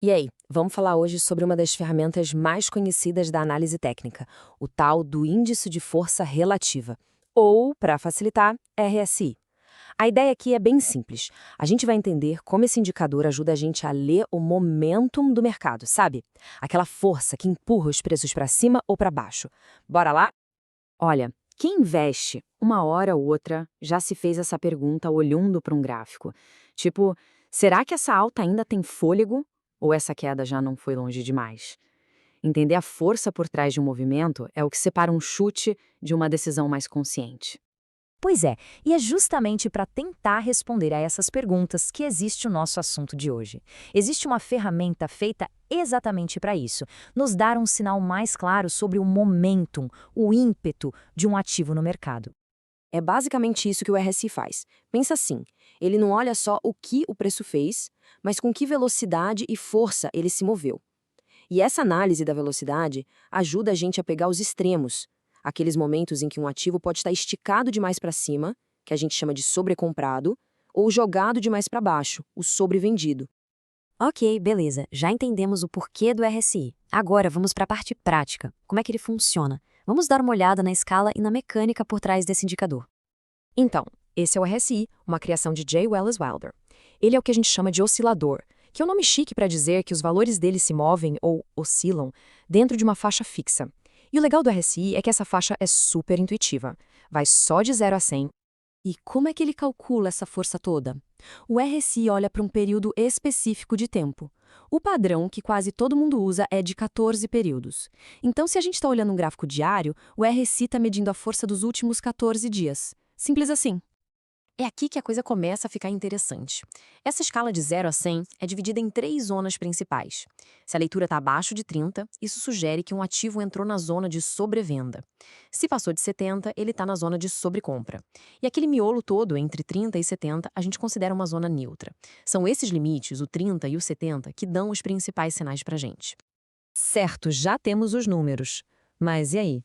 E aí, vamos falar hoje sobre uma das ferramentas mais conhecidas da análise técnica, o tal do índice de força relativa, ou, para facilitar, RSI. A ideia aqui é bem simples. A gente vai entender como esse indicador ajuda a gente a ler o momentum do mercado, sabe? Aquela força que empurra os preços para cima ou para baixo. Bora lá? Olha, quem investe, uma hora ou outra, já se fez essa pergunta olhando para um gráfico. Tipo, será que essa alta ainda tem fôlego? Ou essa queda já não foi longe demais? Entender a força por trás de um movimento é o que separa um chute de uma decisão mais consciente. Pois é, e é justamente para tentar responder a essas perguntas que existe o nosso assunto de hoje. Existe uma ferramenta feita exatamente para isso, nos dar um sinal mais claro sobre o momentum, o ímpeto de um ativo no mercado. É basicamente isso que o RSI faz. Pensa assim, ele não olha só o que o preço fez, mas com que velocidade e força ele se moveu. E essa análise da velocidade ajuda a gente a pegar os extremos, aqueles momentos em que um ativo pode estar esticado demais para cima, que a gente chama de sobrecomprado, ou jogado demais para baixo, o sobrevendido. Ok, beleza, já entendemos o porquê do RSI. Agora vamos para a parte prática. Como é que ele funciona? Vamos dar uma olhada na escala e na mecânica por trás desse indicador. Então, esse é o RSI, uma criação de J. Wallace Wilder. Ele é o que a gente chama de oscilador, que é um nome chique para dizer que os valores dele se movem ou oscilam dentro de uma faixa fixa. E o legal do RSI é que essa faixa é super intuitiva. Vai só de 0 a 100. E como é que ele calcula essa força toda? O RSI olha para um período específico de tempo. O padrão que quase todo mundo usa é de 14 períodos. Então, se a gente está olhando um gráfico diário, o RSI está medindo a força dos últimos 14 dias. Simples assim. É aqui que a coisa começa a ficar interessante. Essa escala de 0 a 100 é dividida em três zonas principais. Se a leitura está abaixo de 30, isso sugere que um ativo entrou na zona de sobrevenda. Se passou de 70, ele está na zona de sobrecompra. E aquele miolo todo entre 30 e 70 a gente considera uma zona neutra. São esses limites, o 30 e o 70, que dão os principais sinais para a gente. Certo, já temos os números. Mas e aí?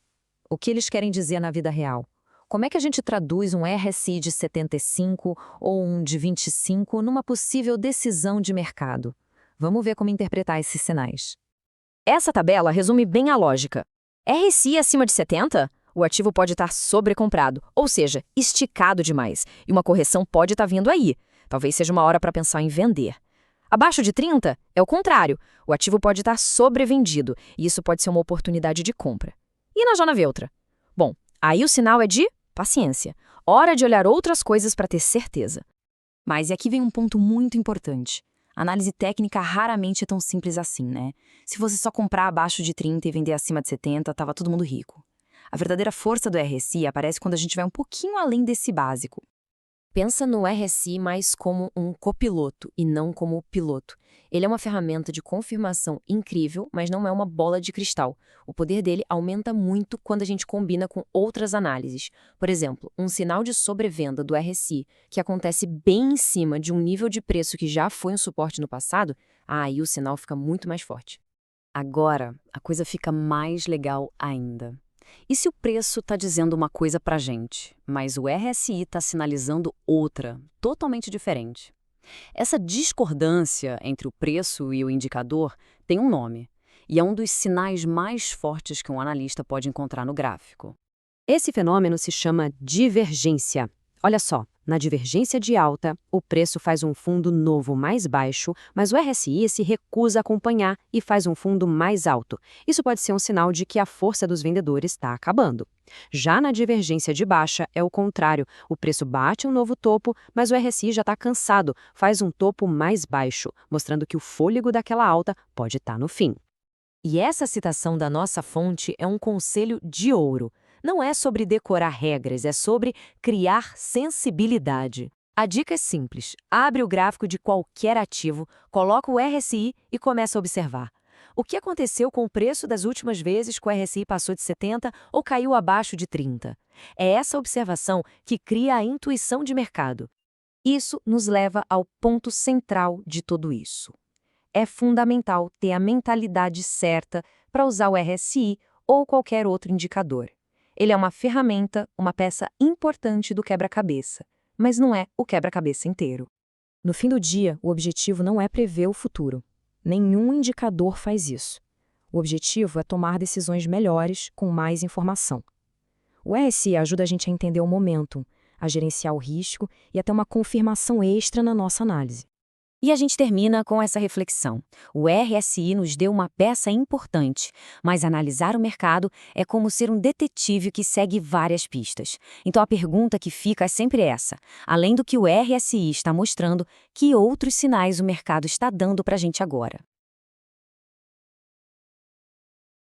O que eles querem dizer na vida real? Como é que a gente traduz um RSI de 75 ou um de 25 numa possível decisão de mercado? Vamos ver como interpretar esses sinais. Essa tabela resume bem a lógica. RSI acima de 70, o ativo pode estar sobrecomprado, ou seja, esticado demais, e uma correção pode estar vindo aí. Talvez seja uma hora para pensar em vender. Abaixo de 30, é o contrário. O ativo pode estar sobrevendido, e isso pode ser uma oportunidade de compra. E na zona neutra? Bom, aí o sinal é de paciência. Hora de olhar outras coisas para ter certeza. Mas e aqui vem um ponto muito importante. A análise técnica raramente é tão simples assim, né? Se você só comprar abaixo de 30 e vender acima de 70, tava todo mundo rico. A verdadeira força do RSI aparece quando a gente vai um pouquinho além desse básico. Pensa no RSI mais como um copiloto e não como piloto. Ele é uma ferramenta de confirmação incrível, mas não é uma bola de cristal. O poder dele aumenta muito quando a gente combina com outras análises. Por exemplo, um sinal de sobrevenda do RSI, que acontece bem em cima de um nível de preço que já foi um suporte no passado, aí o sinal fica muito mais forte. Agora, a coisa fica mais legal ainda. E se o preço está dizendo uma coisa para a gente, mas o RSI está sinalizando outra, totalmente diferente? Essa discordância entre o preço e o indicador tem um nome, e é um dos sinais mais fortes que um analista pode encontrar no gráfico. Esse fenômeno se chama divergência. Olha só, na divergência de alta, o preço faz um fundo novo mais baixo, mas o RSI se recusa a acompanhar e faz um fundo mais alto. Isso pode ser um sinal de que a força dos vendedores está acabando. Já na divergência de baixa, é o contrário. O preço bate um novo topo, mas o RSI já está cansado, faz um topo mais baixo, mostrando que o fôlego daquela alta pode estar no fim. E essa citação da nossa fonte é um conselho de ouro. Não é sobre decorar regras, é sobre criar sensibilidade. A dica é simples. Abre o gráfico de qualquer ativo, coloca o RSI e começa a observar. O que aconteceu com o preço das últimas vezes que o RSI passou de 70 ou caiu abaixo de 30? É essa observação que cria a intuição de mercado. Isso nos leva ao ponto central de tudo isso. É fundamental ter a mentalidade certa para usar o RSI ou qualquer outro indicador. Ele é uma ferramenta, uma peça importante do quebra-cabeça, mas não é o quebra-cabeça inteiro. No fim do dia, o objetivo não é prever o futuro, Nenhum indicador faz isso. O objetivo é tomar decisões melhores com mais informação. O RSI ajuda a gente a entender o momentum, a gerenciar o risco e até uma confirmação extra na nossa análise. E a gente termina com essa reflexão. O RSI nos deu uma peça importante, mas analisar o mercado é como ser um detetive que segue várias pistas. Então a pergunta que fica é sempre essa: além do que o RSI está mostrando, que outros sinais o mercado está dando para a gente agora?